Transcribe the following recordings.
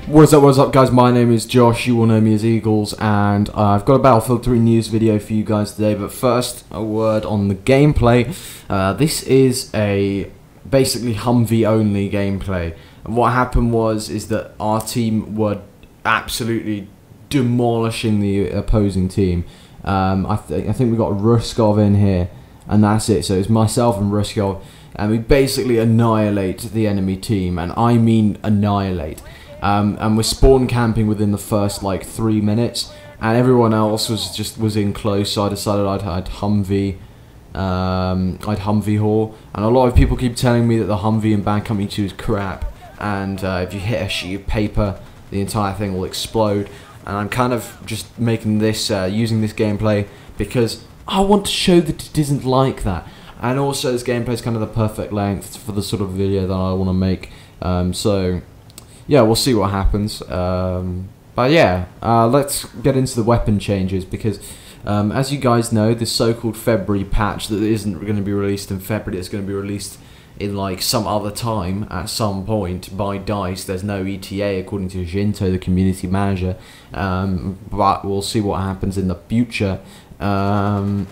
What's up guys, my name is Josh, you all know me as Eagles, and I've got a Battlefield 3 news video for you guys today, but first, a word on the gameplay. This is a basically Humvee only gameplay, and what happened is that our team were absolutely demolishing the opposing team. I think we got Ruskov in here, and that's it. So it's myself and Ruskov, and we basically annihilate the enemy team, and I mean annihilate. And we're spawn camping within the first like 3 minutes, and everyone else was in close. So I decided I'd Humvee haul, and a lot of people keep telling me that the Humvee in Bad Company 2 is crap, and if you hit a sheet of paper, the entire thing will explode. And I'm kind of just making this, using this gameplay because I want to show that it isn't like that, and also this gameplay is kind of the perfect length for the sort of video that I want to make. So yeah, we'll see what happens. But yeah, let's get into the weapon changes because, as you guys know, this so-called February patch that isn't going to be released in February, it's going to be released in like some other time at some point by DICE. There's no ETA according to Jinto, the community manager, but we'll see what happens in the future. I'm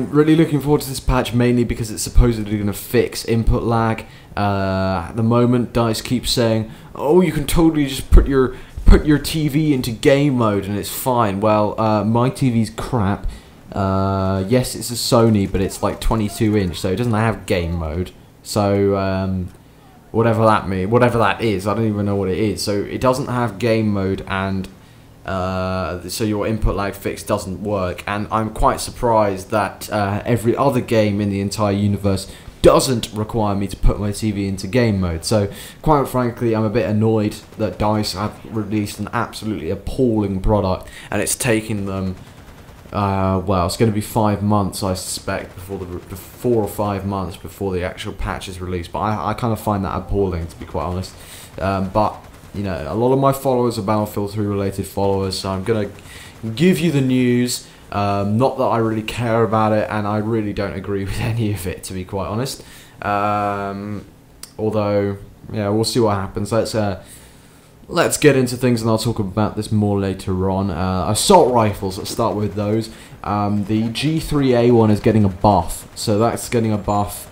really looking forward to this patch, mainly because it's supposedly going to fix input lag. At the moment, DICE keeps saying, "Oh, you can totally just put your TV into game mode and it's fine." Well, my TV's crap. Yes, it's a Sony, but it's like 22-inch, so it doesn't have game mode. So whatever that is, I don't even know what it is. So it doesn't have game mode, and so your input lag fix doesn't work. And I'm quite surprised that every other game in the entire universe doesn't require me to put my TV into game mode. So quite frankly, I'm a bit annoyed that DICE have released an absolutely appalling product, and it's taking them well, it's going to be 5 months, I suspect, before 4 or 5 months before the actual patch is released. But I kind of find that appalling, to be quite honest. But you know, a lot of my followers are Battlefield 3 related followers, so I'm going to give you the news. Not that I really care about it, and I really don't agree with any of it, to be quite honest. Although, yeah, we'll see what happens. Let's get into things, and I'll talk about this more later on. Assault rifles, let's start with those. The G3A1 is getting a buff, so that's getting a buff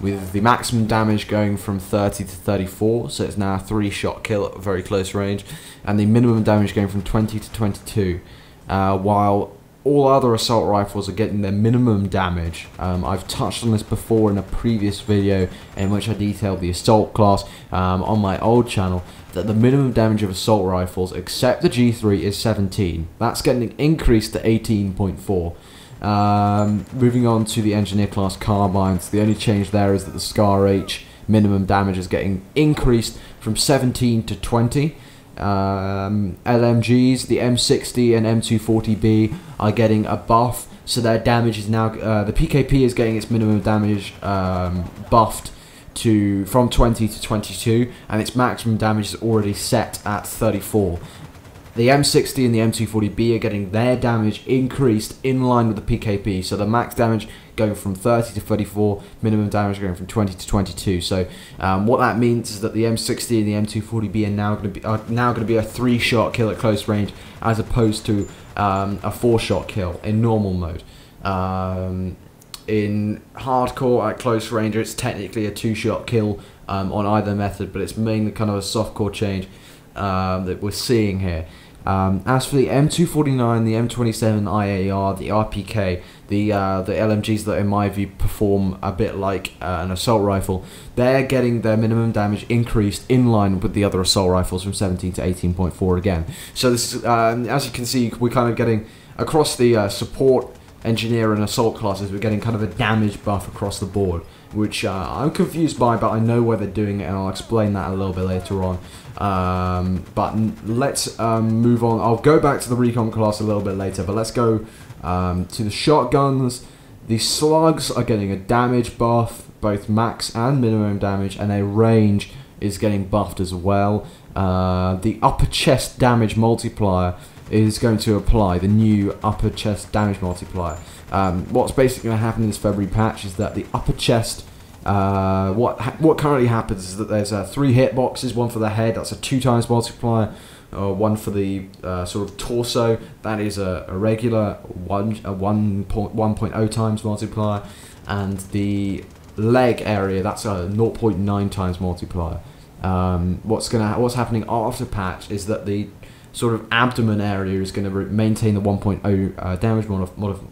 with the maximum damage going from 30 to 34, so it's now a 3-shot kill at very close range, and the minimum damage going from 20 to 22. While all other assault rifles are getting their minimum damage. I've touched on this before in a previous video in which I detailed the assault class on my old channel, that the minimum damage of assault rifles, except the G3, is 17. That's getting increased to 18.4. Moving on to the engineer class carbines, the only change there is that the Scar H minimum damage is getting increased from 17 to 20. LMGs, the M60 and M240B are getting a buff, so their damage is now, the PKP is getting its minimum damage buffed from 20 to 22, and its maximum damage is already set at 34. The M60 and the M240B are getting their damage increased in line with the PKP, so the max damage going from 30 to 34, minimum damage going from 20 to 22. So what that means is that the M60 and the M240B are now going to be a 3-shot kill at close range, as opposed to a 4-shot kill in normal mode. In hardcore at close range, it's technically a 2-shot kill on either method, but it's mainly kind of a softcore change that we're seeing here. As for the M249, the M27 IAR, the RPK, the LMGs that in my view perform a bit like an assault rifle, they're getting their minimum damage increased in line with the other assault rifles from 17 to 18.4 again. So this is, as you can see, we're kind of getting across the support, engineer and assault classes, we're getting kind of a damage buff across the board, which I'm confused by, but I know why they're doing it, and I'll explain that a little bit later on. But let's move on. I'll go back to the recon class a little bit later, but let's go to the shotguns. The slugs are getting a damage buff, both max and minimum damage, and a range is getting buffed as well. The upper chest damage multiplier is going to apply, the new upper chest damage multiplier. What's basically going to happen in this February patch is that the upper chest What currently happens is that there's 3 hitboxes, one for the head, that's a 2 times multiplier, one for the sort of torso, that is a regular 1.0 times multiplier, and the leg area, that's a 0.9 times multiplier. What's happening after patch is that the sort of abdomen area is going to maintain the 1.0 damage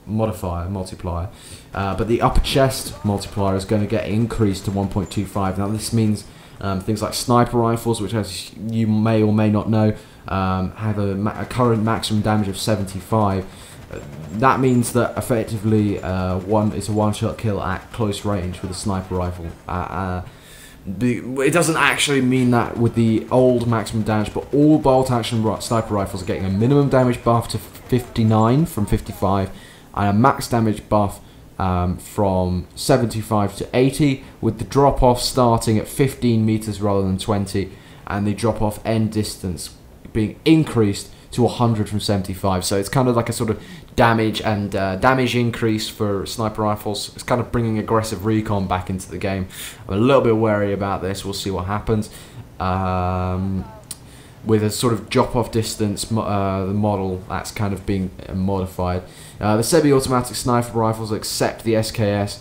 multiplier, but the upper chest multiplier is going to get increased to 1.25. Now this means things like sniper rifles, which, as you may or may not know, have a current maximum damage of 75. That means that effectively it's a one-shot kill at close range with a sniper rifle. It doesn't actually mean that with the old maximum damage, but all bolt action sniper rifles are getting a minimum damage buff to 59 from 55, and a max damage buff from 75 to 80, with the drop off starting at 15 meters rather than 20, and the drop off end distance being increased to 100 from 75. So it's kind of like a sort of damage and damage increase for sniper rifles. It's kind of bringing aggressive recon back into the game. I'm a little bit wary about this. We'll see what happens. With a sort of drop-off distance, the model that's kind of being modified. The semi-automatic sniper rifles, except the SKS,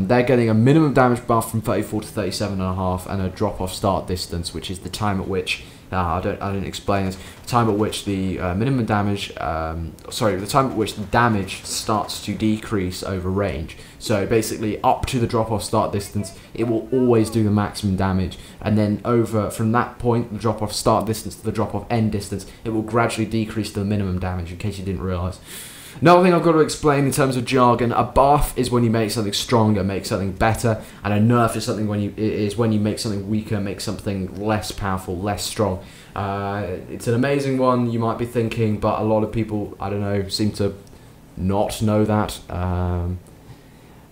they're getting a minimum damage buff from 34 to 37.5, and a drop-off start distance, which is the time at which I didn't explain this. The time at which the minimum damage, the time at which the damage starts to decrease over range. So basically, up to the drop-off start distance, it will always do the maximum damage, and then from that point, the drop-off start distance to the drop-off end distance, it will gradually decrease to the minimum damage. In case you didn't realise. Another thing I've got to explain in terms of jargon: a buff is when you make something stronger, make something better, and a nerf is when you make something weaker, make something less powerful, less strong. It's an amazing one, you might be thinking, but a lot of people, I don't know, seem to not know that.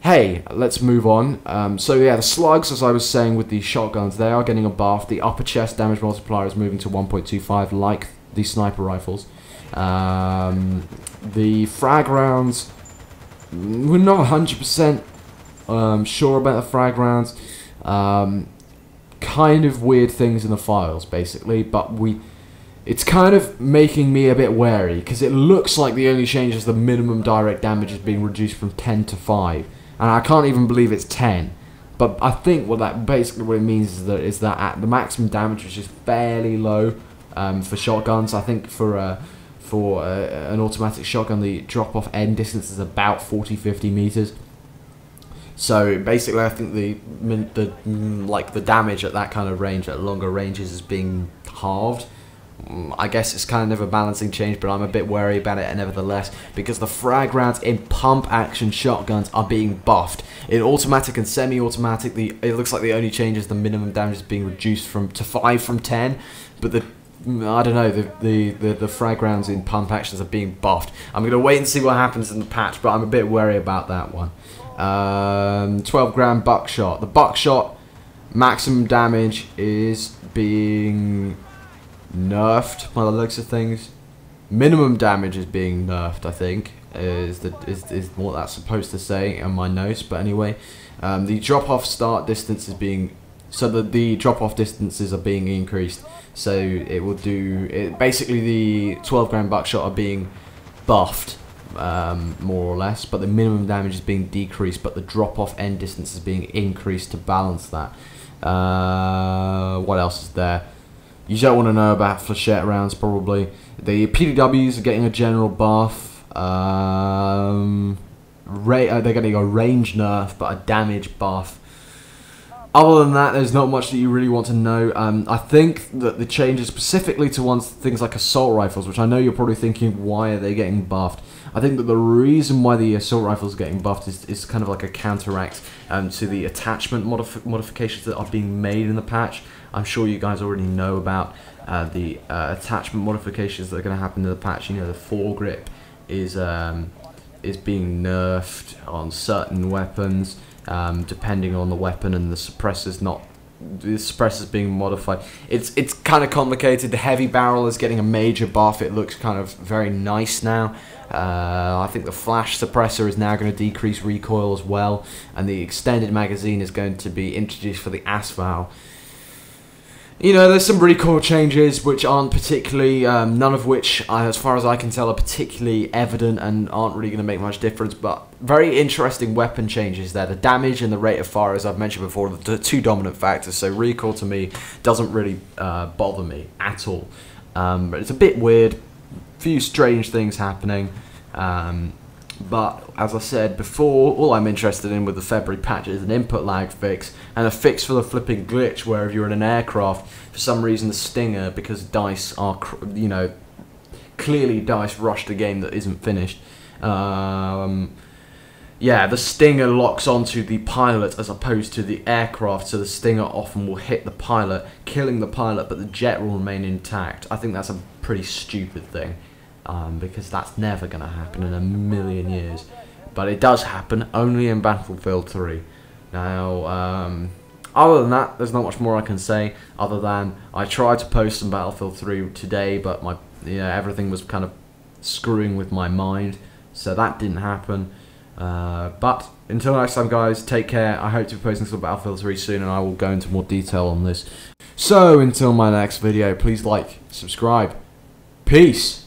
Hey, let's move on. So yeah, the slugs, as I was saying with the shotguns, they are getting a buff. The upper chest damage multiplier is moving to 1.25, like the sniper rifles. The frag rounds, we're not 100% sure about the frag rounds. Kind of weird things in the files, basically, but it's kind of making me a bit wary, because it looks like the only change is the minimum direct damage is being reduced from 10 to 5, and I can't even believe it's 10. But I think what it means is that at the maximum damage, which is fairly low for shotguns. I think for an automatic shotgun, the drop-off end distance is about 40-50 meters. So basically, I think the damage at that kind of range, at longer ranges, is being halved. I guess it's kind of a balancing change, but I'm a bit wary about it nevertheless, because the frag rounds in pump action shotguns are being buffed. In automatic and semi-automatic, it looks like the only change is the minimum damage is being reduced to 5 from 10, but I don't know, the frag rounds in pump actions are being buffed. I'm going to wait and see what happens in the patch, but I'm a bit wary about that one. 12 gram buckshot. The buckshot maximum damage is being nerfed by the looks of things. Minimum damage is being nerfed, I think, is what that's supposed to say in my notes. But anyway, the drop-off start distance is being... So the drop-off distances are being increased. So it will do... basically, the 12 gram buckshot are being buffed, more or less. But the minimum damage is being decreased. But the drop-off end distance is being increased to balance that. What else is there? You don't want to know about flechette rounds, probably. The PDWs are getting a general buff. They're getting a range nerf, but a damage buff. Other than that, there's not much that you really want to know. I think that the changes specifically to things like assault rifles, which I know you're probably thinking, why are they getting buffed? I think that the reason why the assault rifles are getting buffed is kind of like a counteract to the attachment modifications that are being made in the patch. I'm sure you guys already know about the attachment modifications that are going to happen in the patch. You know, the foregrip is being nerfed on certain weapons, depending on the weapon, and the suppressors not the suppressor's being modified. It's kind of complicated. The heavy barrel is getting a major buff. It looks kind of very nice now. I think the flash suppressor is now going to decrease recoil as well, and the extended magazine is going to be introduced for the ASVAL. You know, there's some recoil changes which aren't particularly, none of which, as far as I can tell, are particularly evident and aren't really going to make much difference, but very interesting weapon changes there. The damage and the rate of fire, as I've mentioned before, are the two dominant factors, so recoil to me doesn't really bother me at all. But it's a bit weird, few strange things happening. But as I said before, all I'm interested in with the February patch is an input lag fix and a fix for the flipping glitch where if you're in an aircraft, for some reason the Stinger, because DICE are, you know, clearly DICE rushed a game that isn't finished. Yeah, the Stinger locks onto the pilot as opposed to the aircraft, so the Stinger often will hit the pilot, killing the pilot, but the jet will remain intact. I think that's a pretty stupid thing. Because that's never going to happen in a million years. But it does happen, only in Battlefield 3. Now, other than that, there's not much more I can say, other than I tried to post some Battlefield 3 today, but everything was kind of screwing with my mind, so that didn't happen. But until next time, guys, take care. I hope to be posting some Battlefield 3 soon, and I will go into more detail on this. So, until my next video, please like, subscribe. Peace!